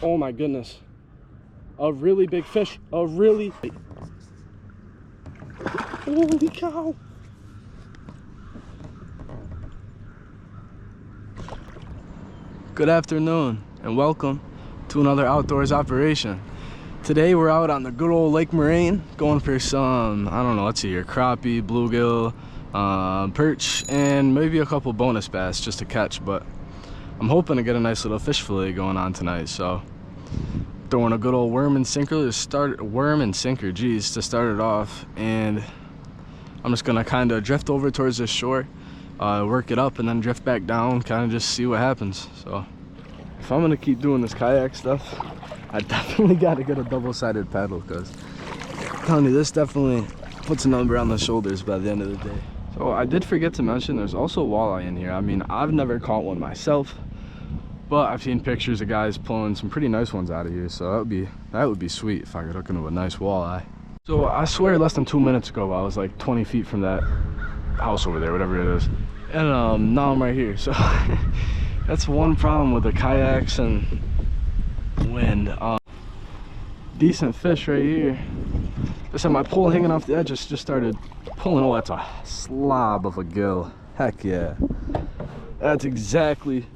Oh my goodness. A really big fish. A really... Holy cow. Good afternoon and welcome to another outdoors operation. Today we're out on the good old Lake Moraine going for some, I don't know, let's see here, crappie, bluegill, perch, and maybe a couple bonus bass just to catch, but I'm hoping to get a nice little fish fillet going on tonight. So throwing a good old worm and sinker to start to start it off, and I'm just gonna kind of drift over towards this shore, work it up, and then drift back down, kind of just see what happens. So if I'm gonna keep doing this kayak stuff, I definitely got to get a double-sided paddle, because I'm telling you, this definitely puts a number on the shoulders by the end of the day. So I did forget to mention there's also walleye in here. I mean, I've never caught one myself, but I've seen pictures of guys pulling some pretty nice ones out of here, so that would be sweet if I could hook into a nice walleye. So I swear less than 2 minutes ago I was like 20 feet from that house over there, whatever it is, and now I'm right here. So that's one problem with the kayaks and wind. Decent fish right here. I said my pole hanging off the edge just started pulling. Oh, that's a slob of a gill. Heck yeah, that's exactly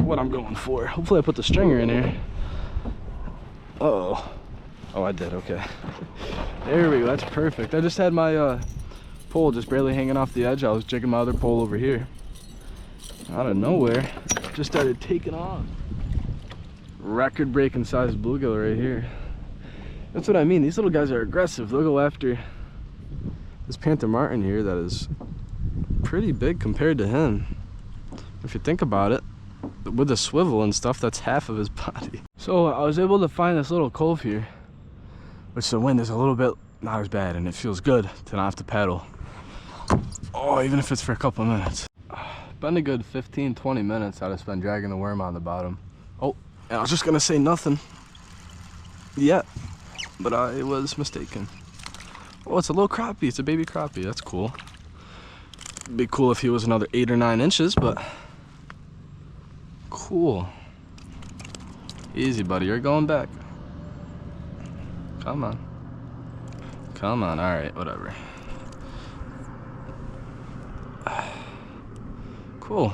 what I'm going for. Hopefully I put the stringer in here. Uh-oh. Oh, I did. Okay, there we go. That's perfect. I just had my pole just barely hanging off the edge. I was jigging my other pole over here. Out of nowhere, just started taking off. Record-breaking size bluegill right here. That's what I mean. These little guys are aggressive. They'll go after this panther martin here that is pretty big compared to him. If you think about it, with the swivel and stuff, that's half of his body. So I was able to find this little cove here, which the wind is a little bit not as bad, and it feels good to not have to paddle. Oh, even if it's for a couple of minutes. Been a good 15-20 minutes I'd have spent dragging the worm on the bottom. Oh, and I was just gonna say nothing yet, but I was mistaken. Oh, it's a little crappie. It's a baby crappie. That's cool. It'd be cool if he was another 8 or 9 inches, but cool. Easy, buddy. You're going back. Come on. Come on. All right, whatever. Cool.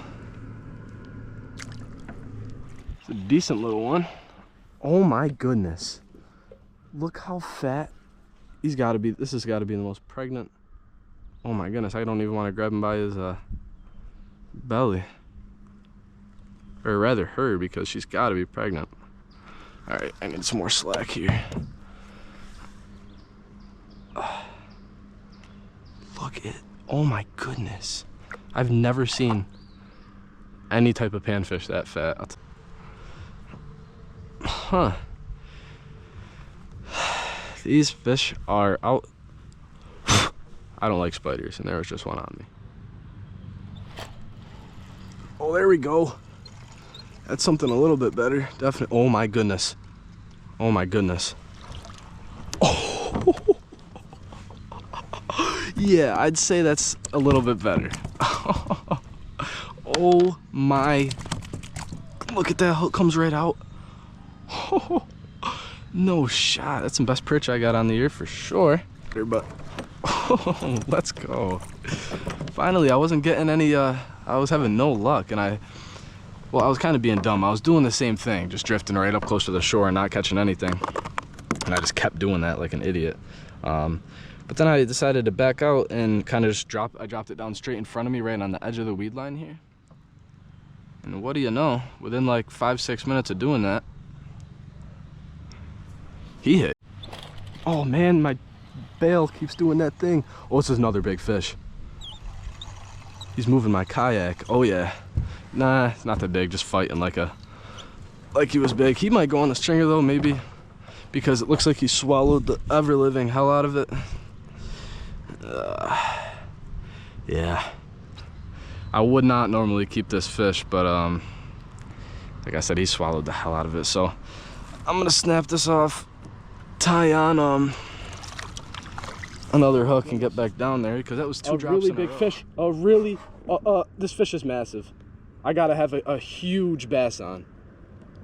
It's a decent little one. Oh my goodness. Look how fat. This has got to be the most pregnant. Oh my goodness, I don't even want to grab him by his belly. Or rather her, because she's got to be pregnant. All right, I need some more slack here. Look at, oh my goodness. I've never seen any type of panfish that fat. Huh. These fish are out. I don't like spiders, and there was just one on me. Oh, there we go. That's something a little bit better. Definitely. Oh my goodness. Oh my goodness. Oh. Yeah, I'd say that's a little bit better. Oh my. Look at that hook, comes right out. Oh, no shot. That's the best perch I got on the year for sure. But oh, let's go. Finally, I wasn't getting any I was having no luck, and I was kind of being dumb. I was doing the same thing, just drifting right up close to the shore and not catching anything, and I just kept doing that like an idiot. But then I decided to back out and kind of just dropped it down straight in front of me, right on the edge of the weed line here. And what do you know, within like 5-6 minutes of doing that, he hit. Oh man, my bail keeps doing that thing. Oh, this is another big fish. He's moving my kayak. Oh yeah. Nah, it's not that big, just fighting like he was big. He might go on the stringer though, maybe, because it looks like he swallowed the ever-living hell out of it. Yeah. I would not normally keep this fish, but like I said, he swallowed the hell out of it. So I'm gonna snap this off, tie on another hook, and get back down there, because that was two drops in a row. A really big fish. A really this fish is massive. I gotta have a huge bass on.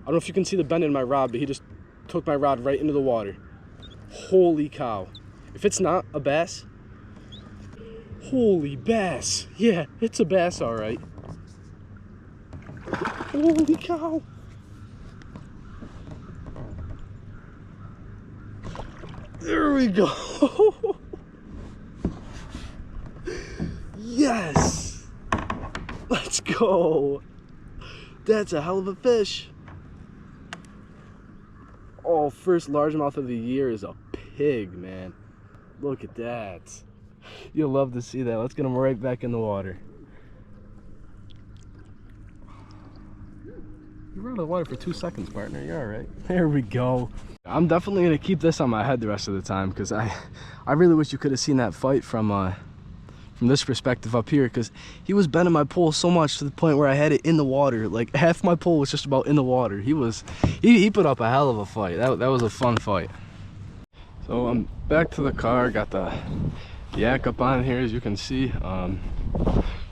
don't know if you can see the bend in my rod, but he just took my rod right into the water. Holy cow. If it's not a bass, holy bass. Yeah, it's a bass, all right. Holy cow. There we go. Yes. Let's go. That's a hell of a fish. Oh, first largemouth of the year is a pig, man. Look at that. You'll love to see that. Let's get him right back in the water. You were out of the water for 2 seconds, partner. You're all right. There we go. I'm definitely gonna keep this on my head the rest of the time, because I really wish you could have seen that fight from this perspective up here, because he was bending my pole so much to the point where I had it in the water. Like half my pole was just about in the water. He put up a hell of a fight. That was a fun fight. So I'm back to the car, got the yak up on here, as you can see.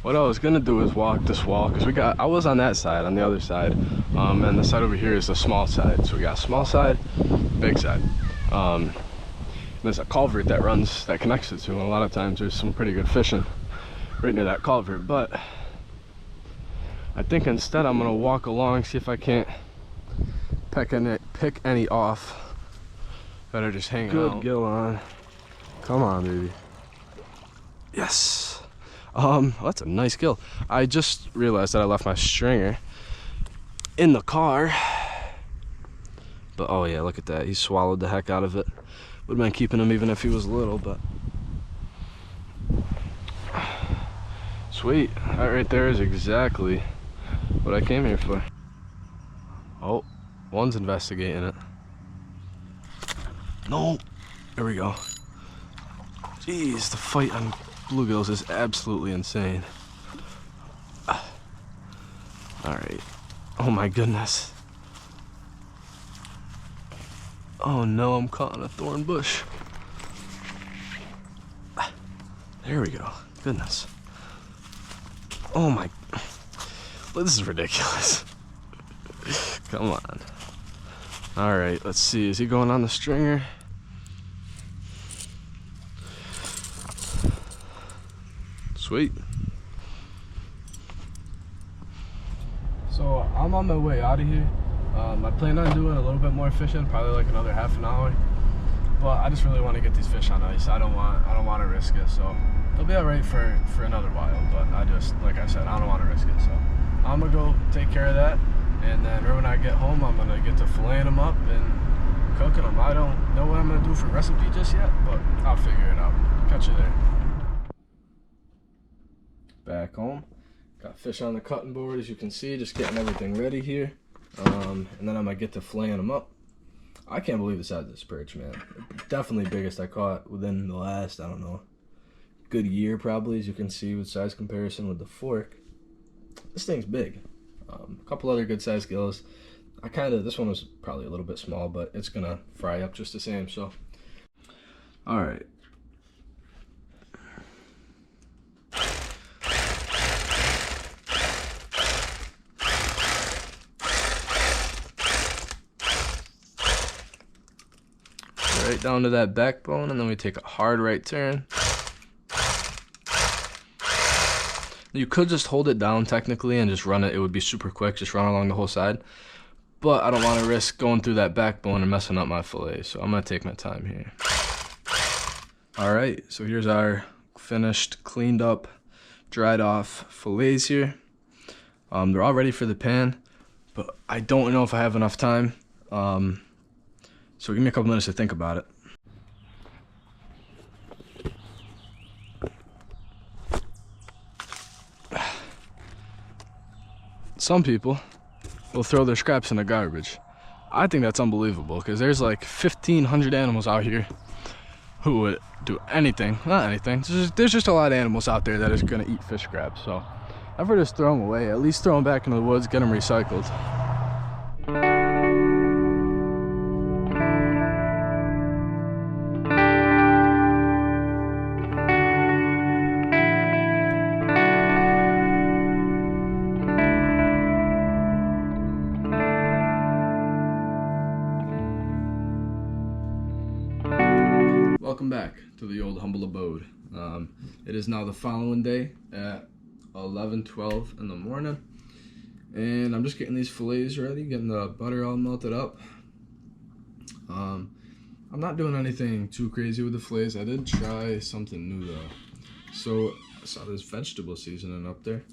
What I was gonna do is walk this wall, because I was on that side, on the other side, and the side over here is the small side. So we got small side, big side. There's a culvert that connects the two, and a lot of times there's some pretty good fishing right near that culvert. But I think instead I'm gonna walk along, see if I can't pick any off that are just hanging out. Good gill on. Come on, baby. Yes. That's a nice gill. I just realized that I left my stringer in the car. But oh yeah, look at that. He swallowed the heck out of it. Would have been keeping him even if he was little, but sweet. That right there is exactly what I came here for. Oh, one's investigating it. No, there we go. Jeez, the fight on bluegills is absolutely insane. All right. Oh my goodness. Oh no, I'm caught in a thorn bush. There we go. Goodness. Oh my. Well, this is ridiculous. Come on. All right, let's see. Is he going on the stringer? Sweet. So I'm on my way out of here. I plan on doing a little bit more fishing, probably like another half an hour. But I just really want to get these fish on ice. I don't want to risk it. So they'll be all right for another while. But like I said, I don't want to risk it. So I'm gonna go take care of that, and then right when I get home, I'm gonna get to filleting them up and cooking them. I don't know what I'm gonna do for recipe just yet, but I'll figure it out. Catch you there. Back home, got fish on the cutting board, as you can see, just getting everything ready here. And then I'm gonna get to filleting them up. I can't believe the size of this perch, man. Definitely biggest I caught within the last, I don't know, good year probably, as you can see with size comparison with the fork. This thing's big. A couple other good sized gills. This one was probably a little bit small, but it's gonna fry up just the same. So, all right. Right down to that backbone, and then we take a hard right turn. You could just hold it down technically and just run it. It would be super quick, just run along the whole side. But I don't want to risk going through that backbone and messing up my fillet, so I'm going to take my time here. Alright, so here's our finished, cleaned up, dried off fillets here. They're all ready for the pan, but I don't know if I have enough time. So give me a couple minutes to think about it. Some people will throw their scraps in the garbage. I think that's unbelievable, because there's like 1,500 animals out here who would do anything, not anything. There's just a lot of animals out there that is gonna eat fish scraps. So I've heard just throw them away, at least throw them back into the woods, get them recycled. welcome back to the old humble abode. It is now the following day at 11:12 in the morning, and I'm just getting these fillets ready, getting the butter all melted up. I'm not doing anything too crazy with the fillets. I did try something new though. So I saw this vegetable seasoning up there,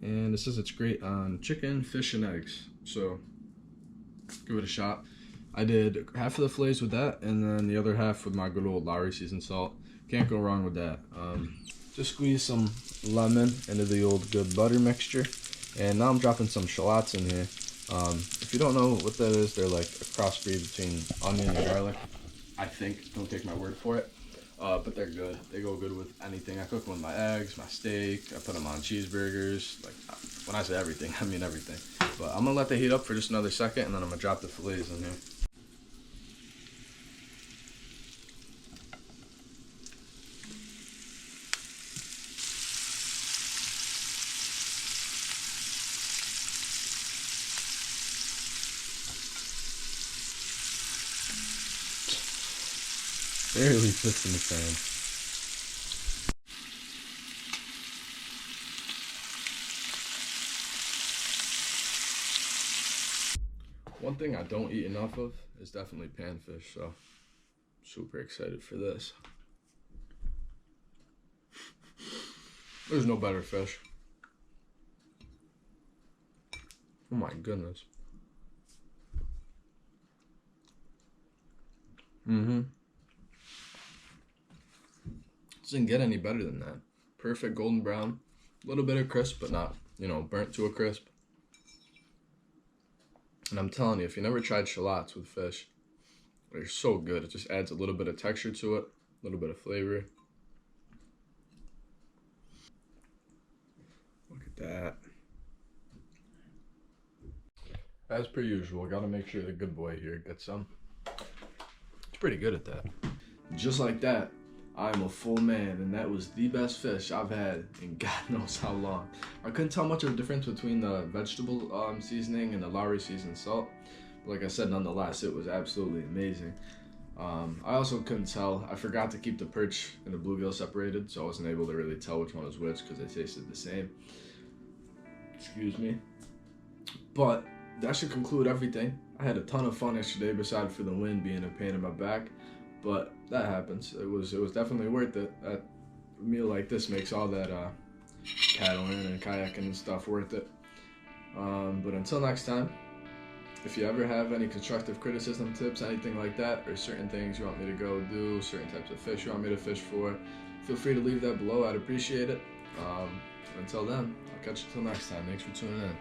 and it says it's great on chicken, fish, and eggs. So give it a shot. I did half of the fillets with that, and then the other half with my good old Lowry seasoned salt. Can't go wrong with that. Just squeeze some lemon into the old good butter mixture, and now I'm dropping some shallots in here. If you don't know what that is, they're like a crossbreed between onion and garlic. I think. Don't take my word for it. But they're good. They go good with anything. I cook them with my eggs, my steak. I put them on cheeseburgers. Like, when I say everything, I mean everything. But I'm gonna let that heat up for just another second, and then I'm gonna drop the fillets in here. Barely fits in the pan. One thing I don't eat enough of is definitely panfish, so super excited for this. There's no better fish. Oh my goodness. Doesn't get any better than that. Perfect golden brown, a little bit of crisp, but not, burnt to a crisp. And I'm telling you, if you never tried shallots with fish, they're so good. It just adds a little bit of texture to it, a little bit of flavor. Look at that. As per usual, gotta make sure the good boy here gets some. He's pretty good at that. Just like that, I'm a full man, and that was the best fish I've had in God knows how long. I couldn't tell much of a difference between the vegetable seasoning and the Lowry seasoned salt. But like I said, nonetheless, it was absolutely amazing. I also couldn't tell. I forgot to keep the perch and the bluegill separated, so I wasn't able to really tell which one was which because they tasted the same. Excuse me. But that should conclude everything. I had a ton of fun yesterday, beside for the wind being a pain in my back. But that happens. It was definitely worth it. A meal like this makes all that paddling and kayaking and stuff worth it. But until next time, if you ever have any constructive criticism, tips, anything like that, or certain things you want me to go do, certain types of fish you want me to fish for, feel free to leave that below. I'd appreciate it. Until then, I'll catch you till next time. Thanks for tuning in.